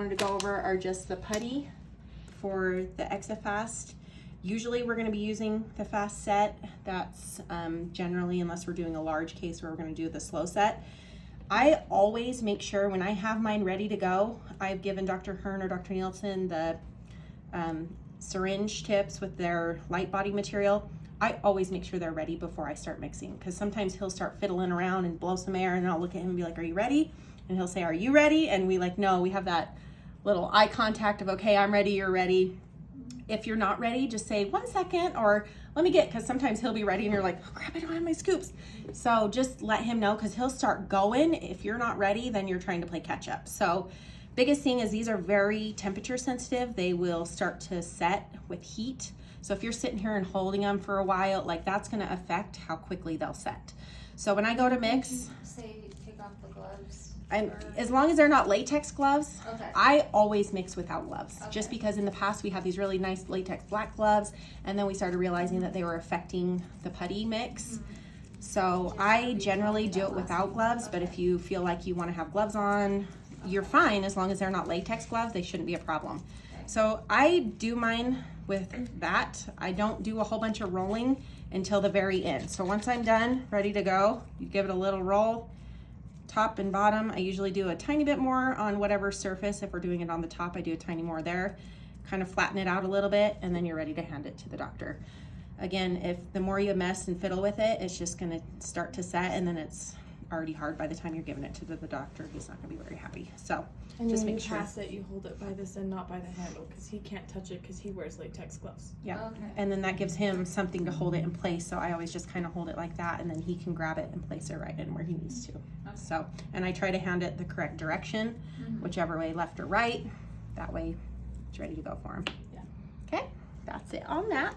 wanted to go over are just the putty for the Exafast. Usually we're going to be using the fast set. That's generally, unless we're doing a large case where we're going to do the slow set. I always make sure when I have mine ready to go, I've given Dr. Hearn or Dr. Nielsen the syringe tips with their light body material. I always make sure they're ready before I start mixing, because sometimes he'll start fiddling around and blow some air, and I'll look at him and be like, are you ready? And he'll say, are you ready? And we like, no, we have that little eye contact of, okay, I'm ready, you're ready. If you're not ready, just say 1 second, or let me get, because sometimes he'll be ready and you're like, oh crap, I don't have my scoops. So just let him know, because he'll start going. If you're not ready, then you're trying to play catch up. So biggest thing is these are very temperature sensitive. They will start to set with heat. So if you're sitting here and holding them for a while, like that's gonna affect how quickly they'll set. So when I go to mix, say take off the gloves. As long as they're not latex gloves, okay. I always mix without gloves. Okay. Just because in the past we had these really nice latex black gloves, and then we started realizing that they were affecting the putty mix. So I generally do it without gloves, but if you feel like you want to have gloves on, you're fine. As long as they're not latex gloves, they shouldn't be a problem. So I do mine with that. I don't do a whole bunch of rolling until the very end. So once I'm done, ready to go, you give it a little roll, top and bottom. I usually do a tiny bit more on whatever surface. If we're doing it on the top, I do a tiny more there, kind of flatten it out a little bit, and then you're ready to hand it to the doctor. Again, if the more you mess and fiddle with it, it's just gonna start to set, and then it's already hard by the time you're giving it to the doctor. He's not gonna be very happy. So and just when make you sure. pass it, you hold it by this end, not by the handle, because he can't touch it because he wears latex gloves. Yeah, Okay. and then that gives him something to hold it in place. So I always just kind of hold it like that, and then he can grab it and place it right in where he needs to. Okay. So, and I try to hand it the correct direction, whichever way, left or right. That way it's ready to go for him. Yeah. Okay, that's it on that.